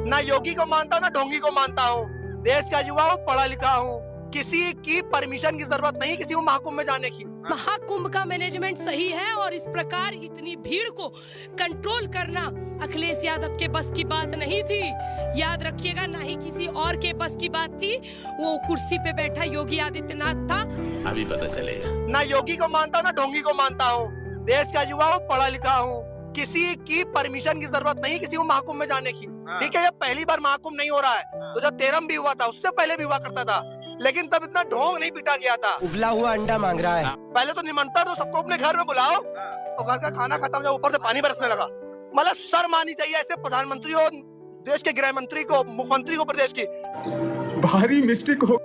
ना योगी को मानता हूँ ना ढोंगी को मानता हूँ। देश का युवा हूँ, पढ़ा लिखा हूँ। किसी की परमिशन की जरूरत नहीं किसी को महाकुंभ में जाने की। महाकुंभ का मैनेजमेंट सही है और इस प्रकार इतनी भीड़ को कंट्रोल करना अखिलेश यादव के बस की बात नहीं थी। याद रखिएगा, ना ही किसी और के बस की बात थी। वो कुर्सी पे बैठा योगी आदित्यनाथ था। अभी पता चलेगा। ना योगी को मानता हूँ ना ढोंगी को मानता हूँ। देश का युवा हूँ, पढ़ा लिखा हूँ। किसी की परमिशन की जरूरत नहीं किसी को महाकुंभ में जाने की। ठीक है, ये पहली बार महाकुंभ नहीं हो रहा है। तो जब 13 भी हुआ था उससे पहले भी हुआ करता था, लेकिन तब इतना ढोंग नहीं पीटा गया था। उबला हुआ अंडा मांग रहा है। पहले तो निमंत्रण तो सबको अपने घर में बुलाओ, तो घर का खाना खत्म हो ऊपर से पानी बरसने लगा। मतलब शर्म आनी चाहिए ऐसे प्रधानमंत्री हो, देश के गृह मंत्री को, मुख्यमंत्री को प्रदेश की। भारी मिस्टेक हो।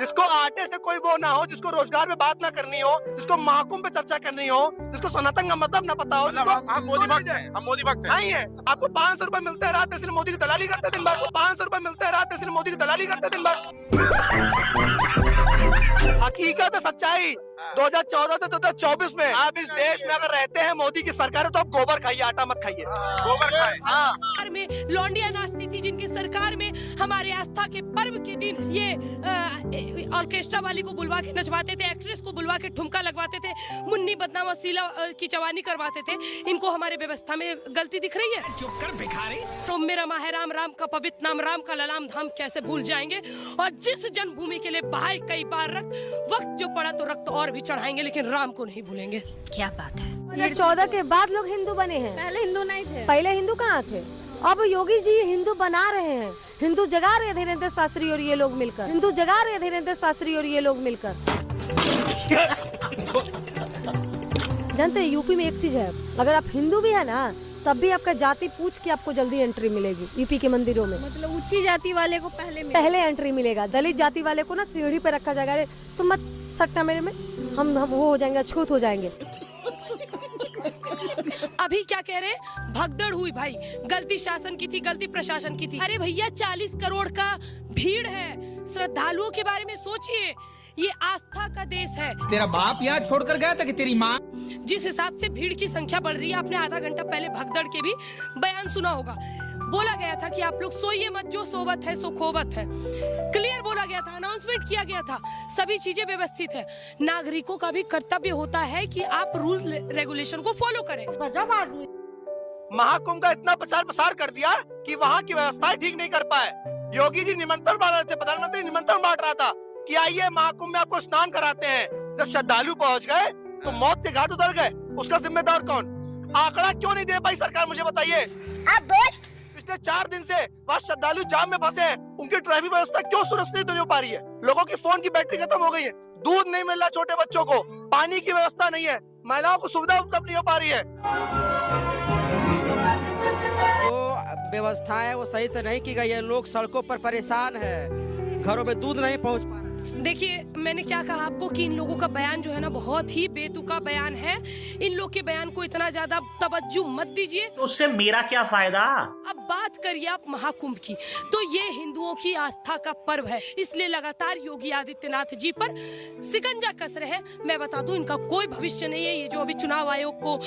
जिसको आटे से कोई वो ना हो, जिसको रोजगार में बात ना करनी हो, जिसको महाकुंभ पे चर्चा करनी हो, जिसको सनातन का मतलब ना पता हो, हम मोदी भक्त हैं, हम मोदी भक्त हैं। नहीं है। आपको 500 रुपए मिलते हैं रात में, इसलिए मोदी की दलाली करते हैं दिन भर। 500 रुपए मिलते हैं रात में, इसलिए मोदी की दलाली करते हैं दिन भर। हकीकत है, सच्चाई। 2014 से 2024 में आप इस देश में अगर रहते हैं मोदी की सरकार है, तो आप गोबर खाइए, आटा मत खाइए। गोबर खाएं। हाँ, सरकार में लौंडिया नाचती थी, जिनकी सरकार में हमारे आस्था के पर्व के दिन ये ऑर्केस्ट्रा वाली को बुलवा के नचवाते थे, एक्ट्रेस को बुलवा के ठुमका लगवाते थे, मुन्नी बदनाम वसीला की चवानी करवाते थे। इनको हमारे व्यवस्था में गलती दिख रही है। चुप कर भिखारी। तो मेरा माह राम, राम का पवित्र नाम, राम का ललाम धाम कैसे भूल जाएंगे। और जिस जन्मभूमि के लिए बहाए कई बार रक्त, वक्त जो पड़ा तो रक्त और भी चढ़ाएंगे, लेकिन राम को नहीं भूलेंगे। क्या बात है। 2014 के बाद लोग हिंदू बने हैं। पहले हिंदू नहीं थे। पहले हिंदू कहाँ थे? अब योगी जी हिंदू बना रहे हैं। हिंदू जगा रहे धीरेन्द्र शास्त्री और ये लोग मिलकर। हिंदू जगा रहे धीरेन्द्र शास्त्री और ये लोग मिलकर। जानते हैं यूपी में एक चीज है, अगर आप हिंदू भी है ना, तब भी आपका जाति पूछ के आपको जल्दी एंट्री मिलेगी यूपी के मंदिरों में। मतलब ऊंची जाति वाले को पहले एंट्री मिलेगा। दलित जाति वाले को ना सीढ़ी पे रखा जाएगा। अरे तुम मत सट्टा मेरे में, हम वो हो जाएंगे, छूत हो जाएंगे। अभी क्या कह रहे, भगदड़ हुई भाई, गलती शासन की थी, गलती प्रशासन की थी। अरे भैया 40 करोड़ का भीड़ है, श्रद्धालुओं के बारे में सोचिए। ये आस्था का देश है। तेरा बाप यहाँ छोड़कर गया था कि तेरी माँ? जिस हिसाब से भीड़ की संख्या बढ़ रही है, आपने आधा घंटा पहले भगदड़ के भी बयान सुना होगा। बोला गया था कि आप लोग सोइए मत, जो सोबत है सो खोबत है। क्लियर बोला गया था, अनाउंसमेंट किया गया था, सभी चीजें व्यवस्थित है। नागरिकों का भी कर्तव्य होता है कि आप रूल रेगुलेशन को फॉलो करें। महाकुंभ का इतना प्रचार प्रसार कर दिया कि वहाँ की व्यवस्थाएं ठीक नहीं कर पाए। योगी जी निमंत्रण बांट रहे थे, प्रधानमंत्री निमंत्रण बांट रहा था कि आइए महाकुंभ में आपको स्नान कराते हैं। जब श्रद्धालु पहुँच गए तो मौत के घाट उतर गए। उसका जिम्मेदार कौन? आंकड़ा क्यों नहीं दे पाई सरकार, मुझे बताइए। पिछले 4 दिन से वहाँ श्रद्धालु जाम में फंसे हैं, उनकी ट्रैफिक व्यवस्था क्यों सुरक्षित नहीं हो पा रही है? लोगों की फोन की बैटरी खत्म हो गई है, दूध नहीं मिल रहा छोटे बच्चों को, पानी की व्यवस्था नहीं है, महिलाओं को सुविधा उपलब्ध नहीं हो पा रही है। जो व्यवस्था है वो सही से नहीं की गई है। लोग सड़कों पर परेशान है, घरों में दूध नहीं पहुंच पा रहा। देखिए, मैंने क्या कहा आपको कि इन लोगों का बयान जो है ना, बहुत ही बेतुका बयान है। इन लोग के बयान को इतना ज्यादा तवज्जो मत दीजिए। तो उससे मेरा क्या फायदा? अब बात करिए आप महाकुंभ की, तो ये हिंदुओं की आस्था का पर्व है, इसलिए लगातार योगी आदित्यनाथ जी पर शिकंजा कस रहे हैं। मैं बता दूं, इनका कोई भविष्य नहीं है। ये जो अभी चुनाव आयोग को